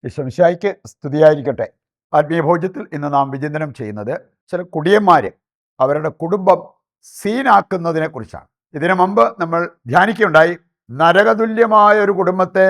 ഈശോമിശിഹായ്ക്ക് സ്തുതിയായിരിക്കട്ടെ. ആത്മീയ ഭോജ്യത്തിൽ ഇന്ന് നാം വിചിന്തനം ചെയ്യുന്നത് ചില കുടിയന്മാർ അവരുടെ കുടുംബം സീനാക്കുന്നതിനെ കുറിച്ചാണ്. ഇതിനു മുമ്പ് നമ്മൾ ധ്യാനിക്കുകയുണ്ടായി, നരകതുല്യമായ ഒരു കുടുംബത്തെ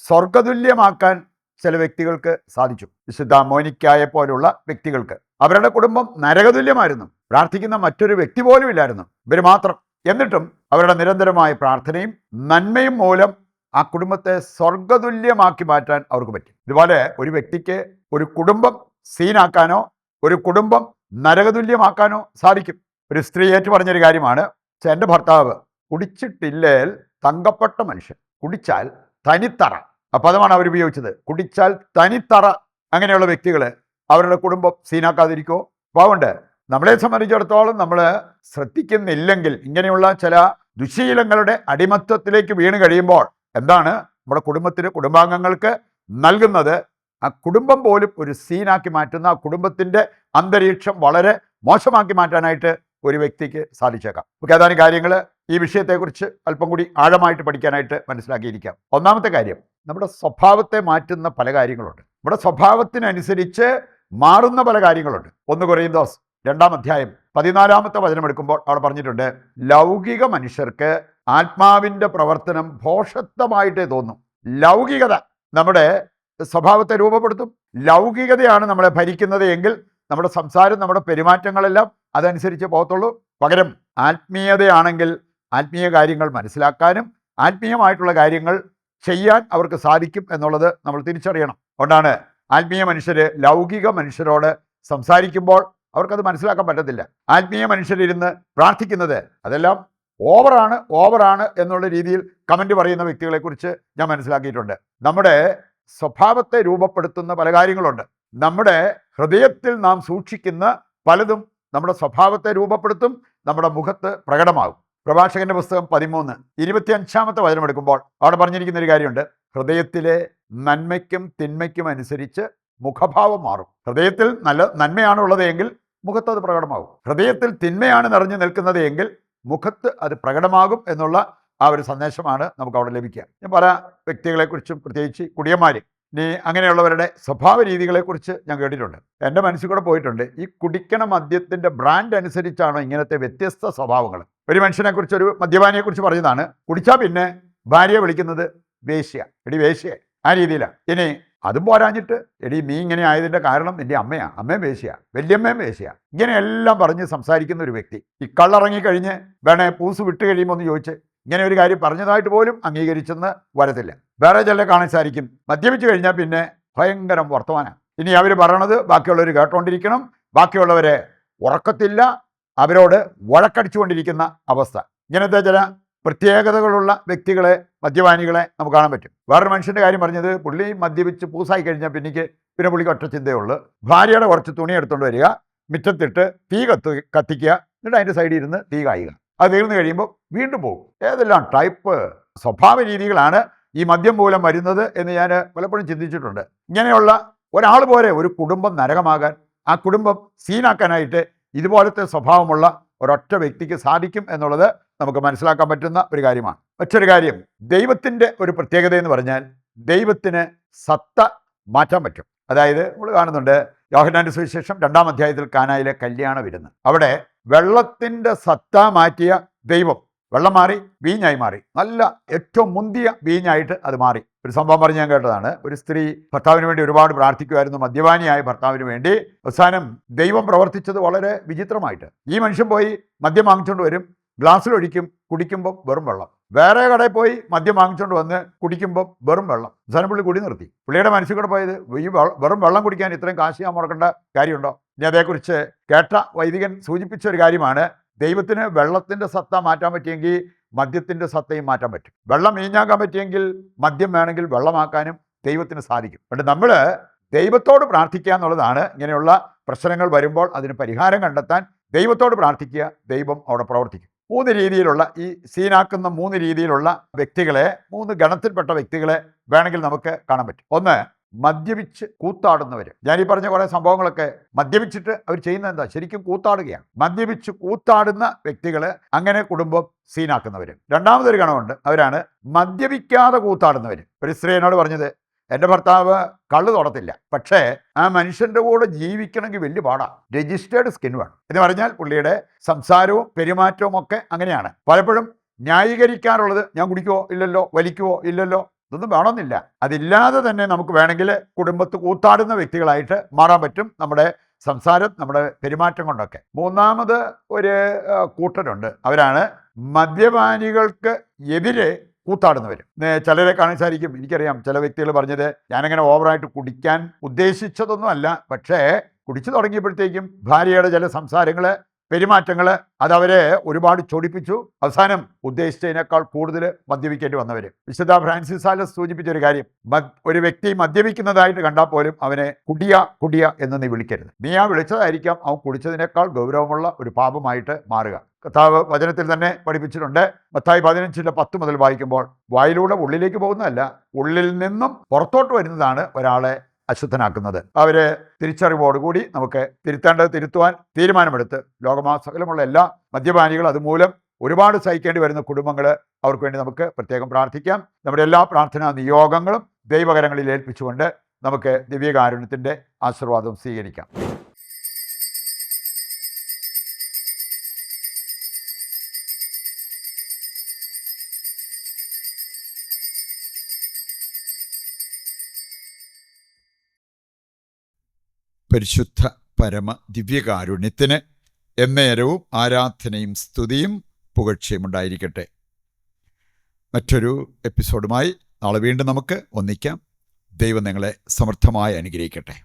സ്വർഗതുല്യമാക്കാൻ ചില വ്യക്തികൾക്ക് സാധിച്ചു. വിശുദ്ധ മോനിക്കായെ പോലുള്ള വ്യക്തികൾക്ക് അവരുടെ കുടുംബം നരകതുല്യമായിരുന്നു. പ്രാർത്ഥിക്കുന്ന മറ്റൊരു വ്യക്തി പോലും ഇല്ലായിരുന്നു, ഇവർ മാത്രം. എന്നിട്ടും അവരുടെ നിരന്തരമായ പ്രാർത്ഥനയും നന്മയും മൂലം ആ കുടുംബത്തെ സ്വർഗതുല്യമാക്കി മാറ്റാൻ അവർക്ക് പറ്റി. ഇതുപോലെ ഒരു വ്യക്തിക്ക് ഒരു കുടുംബം സീനാക്കാനോ ഒരു കുടുംബം നരകതുല്യമാക്കാനോ സാധിക്കും. ഒരു സ്ത്രീ ഏറ്റു പറഞ്ഞൊരു കാര്യമാണ്, എൻ്റെ ഭർത്താവ് കുടിച്ചിട്ടില്ലേൽ തങ്കപ്പെട്ട മനുഷ്യൻ, കുടിച്ചാൽ തനിത്തറ. ആ പദമാണ് അവർ ഉപയോഗിച്ചത്, കുടിച്ചാൽ തനിത്തറ. അങ്ങനെയുള്ള വ്യക്തികൾ അവരുടെ കുടുംബം സീനാക്കാതിരിക്കുമോ? പാവുണ്ട്. നമ്മളെ സംബന്ധിച്ചിടത്തോളം നമ്മൾ ശ്രദ്ധിക്കുന്നില്ലെങ്കിൽ ഇങ്ങനെയുള്ള ചില ദുശീലങ്ങളുടെ അടിമത്വത്തിലേക്ക് വീണ് കഴിയുമ്പോൾ എന്താണ് നമ്മുടെ കുടുംബത്തിന്, കുടുംബാംഗങ്ങൾക്ക് നൽകുന്നത്? ആ കുടുംബം പോലും ഒരു സീനാക്കി മാറ്റുന്ന, ആ കുടുംബത്തിൻ്റെ അന്തരീക്ഷം വളരെ മോശമാക്കി മാറ്റാനായിട്ട് ഒരു വ്യക്തിക്ക് സാധിച്ചേക്കാം. നമുക്ക് ഏതാനും കാര്യങ്ങൾ ഈ വിഷയത്തെക്കുറിച്ച് അല്പം കൂടി ആഴമായിട്ട് പഠിക്കാനായിട്ട് മനസ്സിലാക്കിയിരിക്കാം. ഒന്നാമത്തെ കാര്യം, നമ്മുടെ സ്വഭാവത്തെ മാറ്റുന്ന പല കാര്യങ്ങളുണ്ട്. നമ്മുടെ സ്വഭാവത്തിനനുസരിച്ച് മാറുന്ന പല കാര്യങ്ങളുണ്ട്. 1 കൊരിന്തോസ് 2-ാം അധ്യായം 14-ാമത്തെ വചനം എടുക്കുമ്പോൾ അവിടെ പറഞ്ഞിട്ടുണ്ട്, ലൗകിക മനുഷ്യർക്ക് ആത്മാവിൻ്റെ പ്രവർത്തനം ഭോഷത്വമായിട്ടേ തോന്നും. ലൗകികത നമ്മുടെ സ്വഭാവത്തെ രൂപപ്പെടുത്തും. ലൗകികതയാണ് നമ്മളെ ഭരിക്കുന്നത് എങ്കിൽ നമ്മുടെ സംസാരം, നമ്മുടെ പെരുമാറ്റങ്ങളെല്ലാം അതനുസരിച്ച് പോകത്തുള്ളൂ. പകരം ആത്മീയതയാണെങ്കിൽ ആത്മീയ കാര്യങ്ങൾ മനസ്സിലാക്കാനും ആത്മീയമായിട്ടുള്ള കാര്യങ്ങൾ ചെയ്യാൻ അവർക്ക് സാധിക്കും എന്നുള്ളത് നമ്മൾ തിരിച്ചറിയണം. അതുകൊണ്ടാണ് ആത്മീയ മനുഷ്യർ ലൗകിക മനുഷ്യരോട് സംസാരിക്കുമ്പോൾ മനസ്സിലാക്കാൻ പറ്റത്തില്ല. ആത്മീയ മനുഷ്യരിരുന്ന് പ്രാർത്ഥിക്കുന്നത് അതെല്ലാം ഓവറാണ് എന്നുള്ള രീതിയിൽ കമൻറ്റ് പറയുന്ന വ്യക്തികളെക്കുറിച്ച് ഞാൻ മനസ്സിലാക്കിയിട്ടുണ്ട്. നമ്മുടെ സ്വഭാവത്തെ രൂപപ്പെടുത്തുന്ന പല കാര്യങ്ങളുണ്ട്. നമ്മുടെ ഹൃദയത്തിൽ നാം സൂക്ഷിക്കുന്ന പലതും നമ്മുടെ സ്വഭാവത്തെ രൂപപ്പെടുത്തും, നമ്മുടെ മുഖത്ത് പ്രകടമാകും. പ്രഭാഷകന്റെ പുസ്തകം 13-25-ാമത്തെ വചനം എടുക്കുമ്പോൾ അവിടെ പറഞ്ഞിരിക്കുന്ന ഒരു കാര്യമുണ്ട്, ഹൃദയത്തിലെ നന്മയ്ക്കും തിന്മയ്ക്കും അനുസരിച്ച് മുഖഭാവം മാറും. ഹൃദയത്തിൽ നന്മയാണ് ഉള്ളത് എങ്കിൽ മുഖത്ത് അത് പ്രകടമാകും. ഹൃദയത്തിൽ തിന്മയാണ് നിറഞ്ഞു നിൽക്കുന്നത് എങ്കിൽ മുഖത്ത് അത് പ്രകടമാകും എന്നുള്ള ആ ഒരു സന്ദേശമാണ് നമുക്ക് അവിടെ ലഭിക്കുക. ഞാൻ പല വ്യക്തികളെക്കുറിച്ചും, പ്രത്യേകിച്ച് കുടിയന്മാർ, ഇനി അങ്ങനെയുള്ളവരുടെ സ്വഭാവ രീതികളെക്കുറിച്ച് ഞാൻ കേട്ടിട്ടുണ്ട്. എൻ്റെ മനസ്സിൽ കൂടെ പോയിട്ടുണ്ട്, ഈ കുടിക്കണ മദ്യത്തിൻ്റെ ബ്രാൻഡ് അനുസരിച്ചാണോ ഇങ്ങനത്തെ വ്യത്യസ്ത സ്വഭാവങ്ങൾ. ഒരു മനുഷ്യനെക്കുറിച്ച്, ഒരു മദ്യപാനിയെക്കുറിച്ച് പറഞ്ഞതാണ്, കുടിച്ചാൽ പിന്നെ ഭാര്യയെ വിളിക്കുന്നത് വേശ്യ, എടി വേശ്യ, ആ രീതിയിലാണ്. ഇനി അതും പോരാഞ്ഞിട്ട്, എടി നീ ഇങ്ങനെ ആയതിൻ്റെ കാരണം എൻ്റെ അമ്മയും വേശ്യ, വല്യമ്മയും വേശ്യ, ഇങ്ങനെയെല്ലാം പറഞ്ഞ് സംസാരിക്കുന്ന ഒരു വ്യക്തി. ഈ കള്ളിറങ്ങിക്കഴിഞ്ഞ് വേണേ പൂസ് വിട്ട് കഴിയുമ്പോൾ ഒന്ന് ചോദിച്ച് ഇങ്ങനെ ഒരു കാര്യം പറഞ്ഞതായിട്ട് പോലും അംഗീകരിച്ചെന്ന് വരത്തില്ല. വേറെ ചില കാണാൻ സാധിക്കും, മദ്യപിച്ച് കഴിഞ്ഞാൽ പിന്നെ ഭയങ്കരം വർത്തമാനം. ഇനി അവർ പറയണത് ബാക്കിയുള്ളവർ കേട്ടോണ്ടിരിക്കണം, ബാക്കിയുള്ളവരെ ഉറക്കത്തില്ല, അവരോട് വഴക്കടിച്ചുകൊണ്ടിരിക്കുന്ന അവസ്ഥ. ഇങ്ങനത്തെ ചില പ്രത്യേകതകളുള്ള വ്യക്തികളെ, മദ്യപാനികളെ നമുക്ക് കാണാൻ പറ്റും. വേറൊരു മനുഷ്യൻ്റെ കാര്യം പറഞ്ഞത്, പുള്ളി മദ്യപിച്ച് പൂസായി കഴിഞ്ഞാൽ പിന്നെ പുള്ളിക്ക് ഒറ്റ ചിന്തയുള്ളൂ, ഭാര്യയുടെ കുറച്ച് തുണി എടുത്തുകൊണ്ട് വരിക, മുറ്റത്തിട്ട് തീ കത്തിക്കുക, എന്നിട്ട് അതിൻ്റെ സൈഡിൽ ഇരുന്ന് തീ കായുക. അത് തീർന്നു കഴിയുമ്പോൾ വീണ്ടും പോകും. ഏതെല്ലാം ടൈപ്പ് സ്വഭാവ രീതികളാണ് ഈ മദ്യം മൂലം വരുന്നത് എന്ന് ഞാൻ പലപ്പോഴും ചിന്തിച്ചിട്ടുണ്ട്. ഇങ്ങനെയുള്ള ഒരാൾ പോരെ ഒരു കുടുംബം നരകമാകാൻ, ആ കുടുംബം സീനാക്കാനായിട്ട് ഇതുപോലത്തെ സ്വഭാവമുള്ള ഒരൊറ്റ വ്യക്തിക്ക് സാധിക്കും എന്നുള്ളത് നമുക്ക് മനസ്സിലാക്കാൻ പറ്റുന്ന ഒരു കാര്യമാണ്. മറ്റൊരു കാര്യം, ദൈവത്തിൻ്റെ ഒരു പ്രത്യേകത എന്ന് പറഞ്ഞാൽ ദൈവത്തിന് സത്ത മാറ്റാൻ പറ്റും. അതായത് നമ്മൾ കാണുന്നുണ്ട്, യോഹന്നാന്റെ സുവിശേഷം 2-ാം അധ്യായത്തിൽ കാനായിലെ കല്യാണ വിരുന്ന്, അവിടെ വെള്ളത്തിൻ്റെ സത്ത മാറ്റിയ ദൈവം വെള്ളം മാറി വീഞ്ഞായി മാറി, നല്ല ഏറ്റവും മുന്തിയ വീഞ്ഞായിട്ട് അത് മാറി. ഒരു സംഭവം പറഞ്ഞ് ഞാൻ കേട്ടതാണ്. ഒരു സ്ത്രീ ഭർത്താവിന് വേണ്ടി ഒരുപാട് പ്രാർത്ഥിക്കുമായിരുന്നു, മദ്യപാനിയായ ഭർത്താവിന് വേണ്ടി. അവസാനം ദൈവം പ്രവർത്തിച്ചത് വളരെ വിചിത്രമായിട്ട്. ഈ മനുഷ്യൻ പോയി മദ്യം വാങ്ങിച്ചുകൊണ്ട് വരും, ഗ്ലാസ്സിലൊഴിക്കും, കുടിക്കുമ്പോൾ വെറും വെള്ളം. വേറെ കടയിൽ പോയി മദ്യം വാങ്ങിച്ചുകൊണ്ട് വന്ന് കുടിക്കുമ്പോൾ വെറും വെള്ളം. അവസാനം പുള്ളി കുടി നിർത്തി. പുള്ളിയുടെ മനസ്സിൽ കൂടെ പോയത്, ഈ വെറും വെള്ളം കുടിക്കാൻ ഇത്രയും കാശ് ഞാൻ മുടക്കേണ്ട കാര്യമുണ്ടോ? ഇനി അതേക്കുറിച്ച് കേട്ട വൈദികൻ സൂചിപ്പിച്ച ഒരു കാര്യമാണ്, ദൈവത്തിന് വെള്ളത്തിൻ്റെ സത്ത മാറ്റാൻ പറ്റിയെങ്കിൽ മദ്യത്തിൻ്റെ സത്തയും മാറ്റാൻ പറ്റും. വെള്ളം വീഞ്ഞാക്കാൻ പറ്റിയെങ്കിൽ മദ്യം വേണമെങ്കിൽ വെള്ളമാക്കാനും ദൈവത്തിന് സാധിക്കും. അതുകൊണ്ട് നമ്മൾ ദൈവത്തോട് പ്രാർത്ഥിക്കുക എന്നുള്ളതാണ്. ഇങ്ങനെയുള്ള പ്രശ്നങ്ങൾ വരുമ്പോൾ അതിന് പരിഹാരം കണ്ടെത്താൻ ദൈവത്തോട് പ്രാർത്ഥിക്കുക, ദൈവം അവിടെ പ്രവർത്തിക്കും. 3 രീതിയിലുള്ള, ഈ സീനാക്കുന്ന 3 രീതിയിലുള്ള വ്യക്തികളെ, 3 ഗണത്തിൽപ്പെട്ട വ്യക്തികളെ വേണമെങ്കിൽ നമുക്ക് കാണാൻ പറ്റും. ഒന്ന്, മദ്യപിച്ച് കൂത്താടുന്നവർ. ഞാനീ പറഞ്ഞ കുറേ സംഭവങ്ങളൊക്കെ മദ്യപിച്ചിട്ട് അവർ ചെയ്യുന്നത് എന്താ? ശരിക്കും കൂത്താടുകയാണ്. മദ്യപിച്ച് കൂത്താടുന്ന വ്യക്തികൾ, അങ്ങനെ കുടുംബം സീനാക്കുന്നവർ. രണ്ടാമതൊരു ഗണമുണ്ട്, അവരാണ് മദ്യപിക്കാതെ കൂത്താടുന്നവർ. ഒരു സ്ത്രീ എന്നോട് പറഞ്ഞത്, എൻ്റെ ഭർത്താവ് കള്ളു തൊടത്തില്ല, പക്ഷേ ആ മനുഷ്യൻ്റെ കൂടെ ജീവിക്കണമെങ്കിൽ വലിയ പാടാണ്. രജിസ്റ്റേർഡ് സ്കിൻ വേണം എന്ന് പറഞ്ഞാൽ പുള്ളിയുടെ സംസാരവും പെരുമാറ്റവും ഒക്കെ അങ്ങനെയാണ്. പലപ്പോഴും ന്യായീകരിക്കാറുള്ളത് ഞാൻ കുടിക്കുവോ ഇല്ലല്ലോ, വലിക്കുവോ ഇല്ലല്ലോ, ഇതൊന്നും വേണമെന്നില്ല. അതില്ലാതെ തന്നെ നമുക്ക് വേണമെങ്കിൽ കുടുംബത്ത് കൂത്താടുന്ന വ്യക്തികളായിട്ട് മാറാൻ പറ്റും, നമ്മുടെ സംസാരം, നമ്മുടെ പെരുമാറ്റം കൊണ്ടൊക്കെ. മൂന്നാമത് ഒരു കൂട്ടരുണ്ട്, അവരാണ് മദ്യപാനികൾക്ക് എതിരെ കൂത്താടുന്നവർ. ചിലരെ കാണാൻ സാധിക്കും, എനിക്കറിയാം ചില വ്യക്തികൾ പറഞ്ഞത്, ഞാനങ്ങനെ ഓവറായിട്ട് കുടിക്കാൻ ഉദ്ദേശിച്ചതൊന്നും അല്ല, പക്ഷേ കുടിച്ചു തുടങ്ങിയപ്പോഴത്തേക്കും ഭാര്യയുടെ ചില സംസാരങ്ങൾ, പെരുമാറ്റങ്ങൾ അതവരെ ഒരുപാട് ചൊടിപ്പിച്ചു. അവസാനം ഉദ്ദേശിച്ചതിനേക്കാൾ കൂടുതൽ മദ്യപിക്കേണ്ടി വന്നവർ. വിശുദ്ധ ഫ്രാൻസിസ് സാലസ് സൂചിപ്പിച്ചൊരു കാര്യം, ഒരു വ്യക്തി മദ്യപിക്കുന്നതായിട്ട് കണ്ടാൽ പോലും അവനെ കുടിയ എന്ന് നീ വിളിക്കരുത്. നീ ആ വിളിച്ചതായിരിക്കാം അവൻ കുടിച്ചതിനേക്കാൾ ഗൗരവമുള്ള ഒരു പാപമായിട്ട് മാറുക. കർത്താവ് വചനത്തിൽ തന്നെ പഠിപ്പിച്ചിട്ടുണ്ട്. മത്തായി 15:10 മുതൽ വായിക്കുമ്പോൾ, വായിലൂടെ ഉള്ളിലേക്ക് പോകുന്നതല്ല, ഉള്ളിൽ നിന്നും പുറത്തോട്ട് വരുന്നതാണ് ഒരാളെ അശുദ്ധനാക്കുന്നത്. അവര് തിരിച്ചറിവോടുകൂടി നമുക്ക് തിരുത്തേണ്ടത് തിരുത്തുവാൻ തീരുമാനമെടുത്ത്, ലോകമാസകലമുള്ള എല്ലാ മദ്യപാനികളും അതുമൂലം ഒരുപാട് സഹിക്കേണ്ടി വരുന്ന കുടുംബങ്ങൾ, അവർക്ക് വേണ്ടി നമുക്ക് പ്രത്യേകം പ്രാർത്ഥിക്കാം. നമ്മുടെ എല്ലാ പ്രാർത്ഥനാ നിയോഗങ്ങളും ദൈവകരങ്ങളിൽ ഏൽപ്പിച്ചുകൊണ്ട് നമുക്ക് ദിവ്യകാരുണ്യത്തിൻ്റെ ആശീർവാദം സ്വീകരിക്കാം. പരിശുദ്ധ പരമ ദിവ്യകാരുണ്യത്തിന് എന്നേരവും ആരാധനയും സ്തുതിയും പുകഴ്ചയും ഉണ്ടായിരിക്കട്ടെ. മറ്റൊരു എപ്പിസോഡുമായി നാളെ വീണ്ടും നമുക്ക് ഒന്നിക്കാം. ദൈവം നിങ്ങളെ സമൃദ്ധമായി അനുഗ്രഹിക്കട്ടെ.